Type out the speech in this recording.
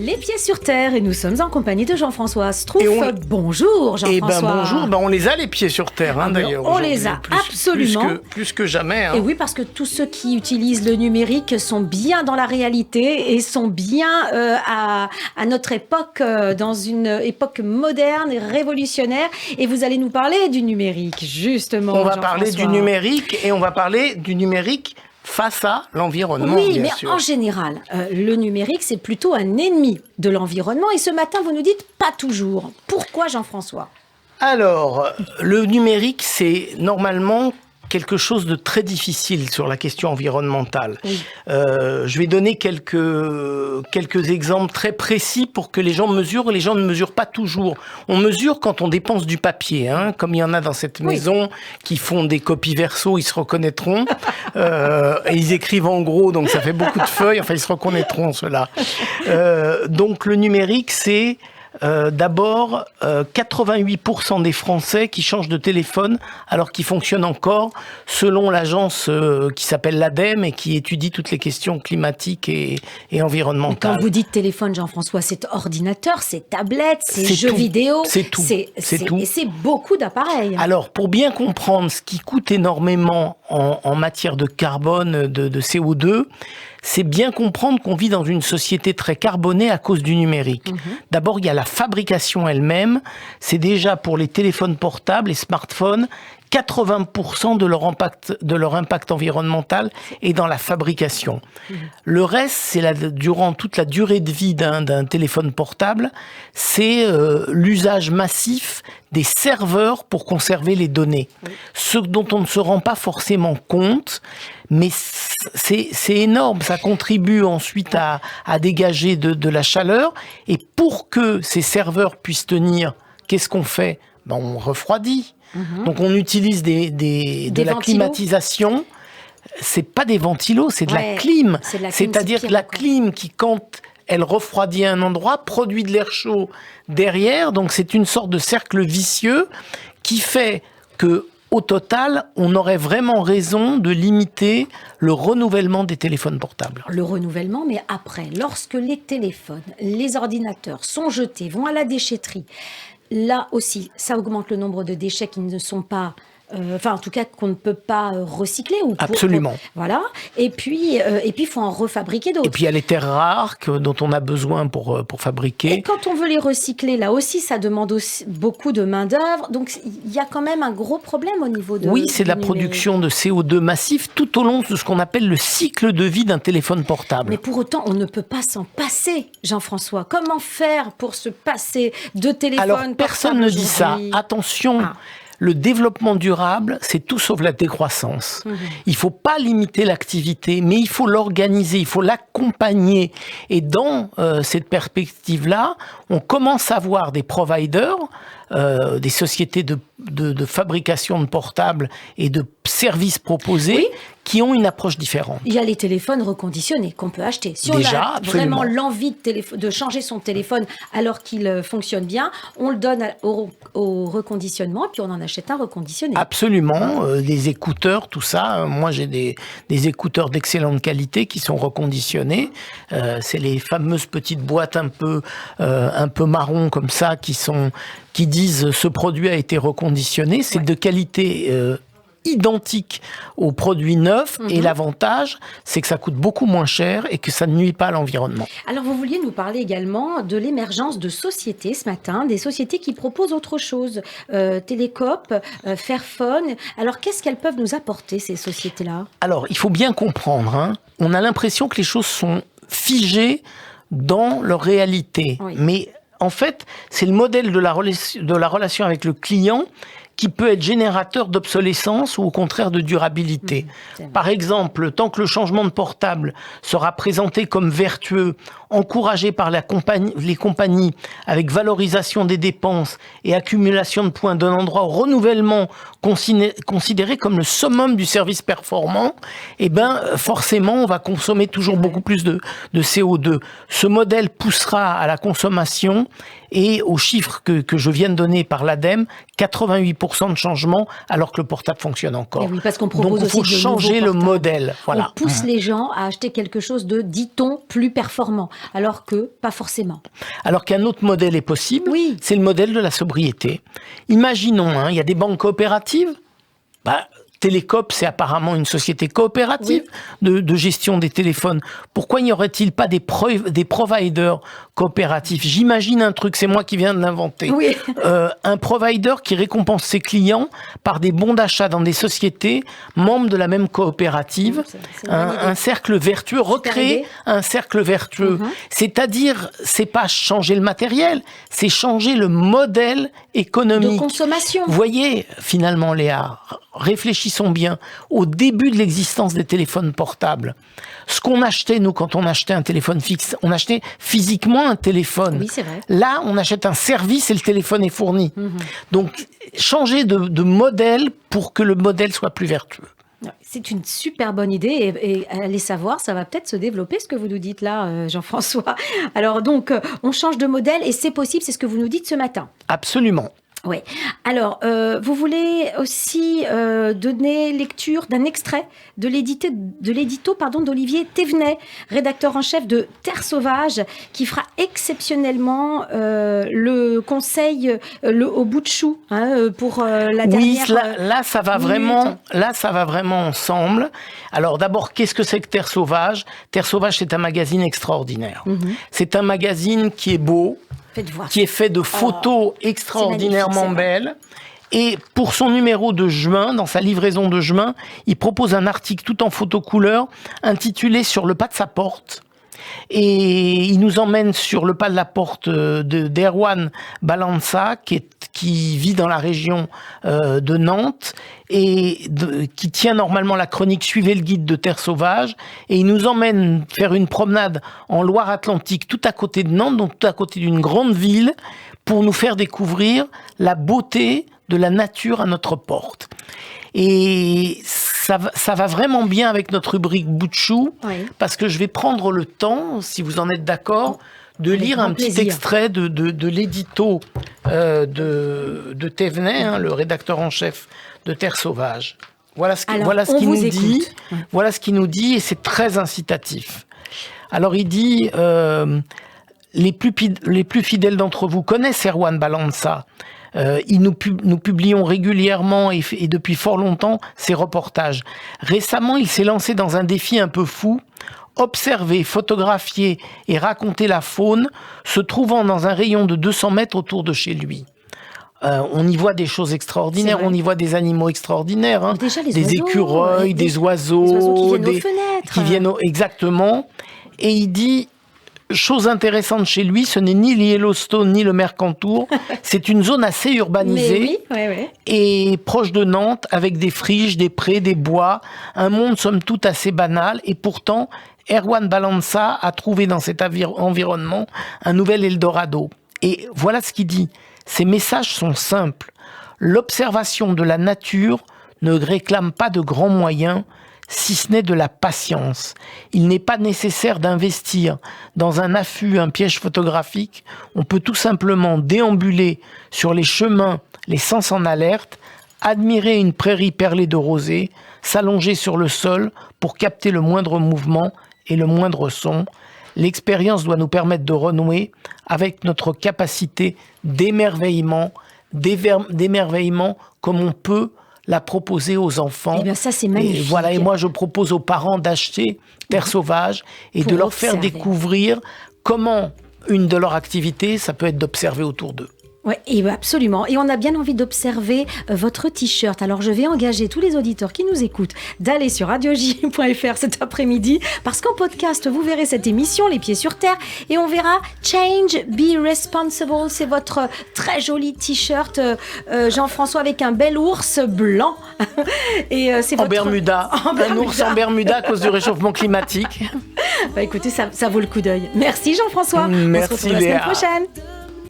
Les pieds sur terre et nous sommes en compagnie de Jean-François Strouf. Bonjour Jean-François. Bonjour, on les a les pieds sur terre d'ailleurs. On les a absolument. Plus que jamais. Et oui, parce que tous ceux qui utilisent le numérique sont bien dans la réalité et sont bien à notre époque, dans une époque moderne et révolutionnaire. Et vous allez nous parler du numérique, justement. On va parler du numérique et on va parler du numérique face à l'environnement, oui, bien mais sûr. En général, le numérique, c'est plutôt un ennemi de l'environnement. Et ce matin, vous nous dites pas toujours. Pourquoi, Jean-François ? Alors, le numérique, c'est normalement quelque chose de très difficile sur la question environnementale. Oui. Je vais donner quelques exemples très précis pour que les gens mesurent. Les gens ne mesurent pas toujours. On mesure quand on dépense du papier, comme il y en a dans cette maison qui font des copies verso, ils se reconnaîtront. Et ils écrivent en gros, donc ça fait beaucoup de feuilles. Enfin, ils se reconnaîtront, ceux-là. Donc, le numérique, c'est... d'abord, 88% des Français qui changent de téléphone alors qu'ils fonctionnent encore, selon l'agence qui s'appelle l'ADEME et qui étudie toutes les questions climatiques et environnementales. Quand vous dites téléphone, Jean-François, c'est ordinateur, c'est tablette, c'est jeux vidéo. C'est tout. C'est tout. Et c'est beaucoup d'appareils. Alors, pour bien comprendre ce qui coûte énormément en matière de carbone, de CO2, c'est bien comprendre qu'on vit dans une société très carbonée à cause du numérique. D'abord, il y a la fabrication elle-même. C'est déjà pour les téléphones portables, les smartphones, 80% de leur impact environnemental est dans la fabrication. Le reste, c'est durant toute la durée de vie d'un téléphone portable, c'est l'usage massif des serveurs pour conserver les données. Ce dont on ne se rend pas forcément compte, mais c'est énorme. Ça contribue ensuite à dégager de la chaleur. Et pour que ces serveurs puissent tenir, qu'est-ce qu'on fait ? On refroidit. Donc on utilise de la climatisation. C'est pas des ventilos, c'est de la clim. C'est-à-dire que la clim qui, quand elle refroidit un endroit, produit de l'air chaud derrière. Donc c'est une sorte de cercle vicieux qui fait que, au total, on aurait vraiment raison de limiter le renouvellement des téléphones portables. Le renouvellement, mais après, lorsque les téléphones, les ordinateurs sont jetés, vont à la déchetterie, là aussi, ça augmente le nombre de déchets qui ne sont pas... en tout cas, qu'on ne peut pas recycler. Absolument. Voilà. Et puis, il faut en refabriquer d'autres. Et puis, il y a les terres rares dont on a besoin pour fabriquer. Et quand on veut les recycler, là aussi, ça demande aussi beaucoup de main-d'œuvre. Donc, il y a quand même un gros problème au niveau de... Oui, c'est de la production de CO2 massif tout au long de ce qu'on appelle le cycle de vie d'un téléphone portable. Mais pour autant, on ne peut pas s'en passer, Jean-François. Comment faire pour se passer de téléphone portable? Alors, personne ne dit ça. Attention. Le développement durable, c'est tout sauf la décroissance. Il ne faut pas limiter l'activité, mais il faut l'organiser, il faut l'accompagner. Et dans cette perspective-là, on commence à voir des providers, des sociétés de fabrication de portables et de services proposés qui ont une approche différente. Il y a les téléphones reconditionnés qu'on peut acheter. Si déjà, on a vraiment l'envie de changer son téléphone alors qu'il fonctionne bien, on le donne au reconditionnement, puis on en achète un reconditionné. Absolument, des écouteurs, tout ça. Moi, j'ai des écouteurs d'excellente qualité qui sont reconditionnés. C'est les fameuses petites boîtes un peu marron comme ça qui disent ce produit a été reconditionné. C'est de qualité identique aux produits neufs et l'avantage, c'est que ça coûte beaucoup moins cher et que ça ne nuit pas à l'environnement. Alors, vous vouliez nous parler également de l'émergence de sociétés ce matin, des sociétés qui proposent autre chose. Télécoop, Fairphone. Alors, qu'est-ce qu'elles peuvent nous apporter, ces sociétés-là ? Alors, il faut bien comprendre, on a l'impression que les choses sont figées dans leur réalité. Mais en fait, c'est le modèle de la relation avec le client qui peut être générateur d'obsolescence ou au contraire de durabilité. Par exemple, tant que le changement de portable sera présenté comme vertueux, encouragé par les compagnies avec valorisation des dépenses et accumulation de points d'un endroit au renouvellement considéré comme le summum du service performant, forcément, on va consommer toujours beaucoup plus de CO2. Ce modèle poussera à la consommation et aux chiffres que je viens de donner par l'ADEME, 88% de changement alors que le portable fonctionne encore. Et oui, parce qu'on propose donc il faut changer le modèle. Voilà. On pousse les gens à acheter quelque chose de, dit-on, plus performant. alors que pas forcément. Alors qu'un autre modèle est possible, oui. C'est le modèle de la sobriété. Imaginons, il y a des banques coopératives. Télécoop, c'est apparemment une société coopérative de gestion des téléphones. Pourquoi n'y aurait-il pas des providers coopératifs? J'imagine un truc, c'est moi qui viens de l'inventer. Oui. Un provider qui récompense ses clients par des bons d'achat dans des sociétés membres de la même coopérative. C'est un cercle vertueux, recréer un cercle vertueux. C'est-à-dire, c'est pas changer le matériel, c'est changer le modèle économique. De consommation. Vous voyez, finalement, Léa, réfléchissons bien. Au début de l'existence des téléphones portables, ce qu'on achetait, nous, quand on achetait un téléphone fixe, on achetait physiquement un téléphone. Oui, c'est vrai. Là, on achète un service et le téléphone est fourni. Donc, changer de modèle pour que le modèle soit plus vertueux. C'est une super bonne idée et allez savoir, ça va peut-être se développer ce que vous nous dites là, Jean-François. Alors donc, on change de modèle et c'est possible, c'est ce que vous nous dites ce matin. Absolument. Oui. Alors, vous voulez aussi donner lecture d'un extrait de l'édito d'Olivier Thévenet, rédacteur en chef de Terre Sauvage, qui fera exceptionnellement le conseil au bout de chou pour la dernière. Oui, là, ça va vraiment ensemble. Alors d'abord, qu'est-ce que c'est que Terre Sauvage? Terre Sauvage, c'est un magazine extraordinaire. C'est un magazine qui est beau, qui est fait de photos extraordinairement belles. Et pour son numéro de juin, dans sa livraison de juin, il propose un article tout en photo couleur intitulé « Sur le pas de sa porte ». Et il nous emmène sur le pas de la porte d'Erwan Balança, qui vit dans la région de Nantes et qui tient normalement la chronique « Suivez le guide de Terre Sauvage ». Et il nous emmène faire une promenade en Loire-Atlantique, tout à côté de Nantes, donc tout à côté d'une grande ville, pour nous faire découvrir la beauté de la nature à notre porte. Et ça va vraiment bien avec notre rubrique bout de chou, parce que je vais prendre le temps, si vous en êtes d'accord, de lire un petit extrait de l'édito de Thévenet, le rédacteur en chef de Terre Sauvage. Voilà ce qu'il nous dit. Voilà ce qu'il nous dit, et c'est très incitatif. Alors il dit les plus fidèles d'entre vous connaissent Erwan Balança. Nous publions régulièrement et depuis fort longtemps ses reportages. Récemment, il s'est lancé dans un défi un peu fou: observer, photographier et raconter la faune se trouvant dans un rayon de 200 mètres autour de chez lui. On y voit des choses extraordinaires, on y voit des animaux extraordinaires, déjà, des oiseaux, écureuils, des oiseaux, qui viennent aux fenêtres. Exactement. Et il dit, chose intéressante chez lui, ce n'est ni le Yellowstone ni le Mercantour, c'est une zone assez urbanisée et proche de Nantes, avec des friches, des prés, des bois, un monde somme toute assez banal, et pourtant Erwan Balança a trouvé dans cet environnement un nouvel Eldorado. Et voilà ce qu'il dit. Ces messages sont simples. L'observation de la nature ne réclame pas de grands moyens, si ce n'est de la patience. Il n'est pas nécessaire d'investir dans un affût, un piège photographique. On peut tout simplement déambuler sur les chemins, les sens en alerte, admirer une prairie perlée de rosée, s'allonger sur le sol pour capter le moindre mouvement et le moindre son. L'expérience doit nous permettre de renouer avec notre capacité d'émerveillement comme on peut la proposer aux enfants. Eh bien, ça, c'est magnifique. Et moi, je propose aux parents d'acheter Terre Sauvage et de leur faire découvrir comment une de leurs activités, ça peut être d'observer autour d'eux. Oui, absolument. Et on a bien envie d'observer votre t-shirt. Alors, je vais engager tous les auditeurs qui nous écoutent d'aller sur radioj.fr cet après-midi, parce qu'en podcast, vous verrez cette émission, Les Pieds sur Terre, et on verra Change, Be Responsible. C'est votre très joli t-shirt, Jean-François, avec un bel ours blanc. Et c'est en Bermuda. Un ours en Bermuda à cause du réchauffement climatique. Écoutez, ça vaut le coup d'œil. Merci Jean-François. Merci, on se retrouve la semaine prochaine.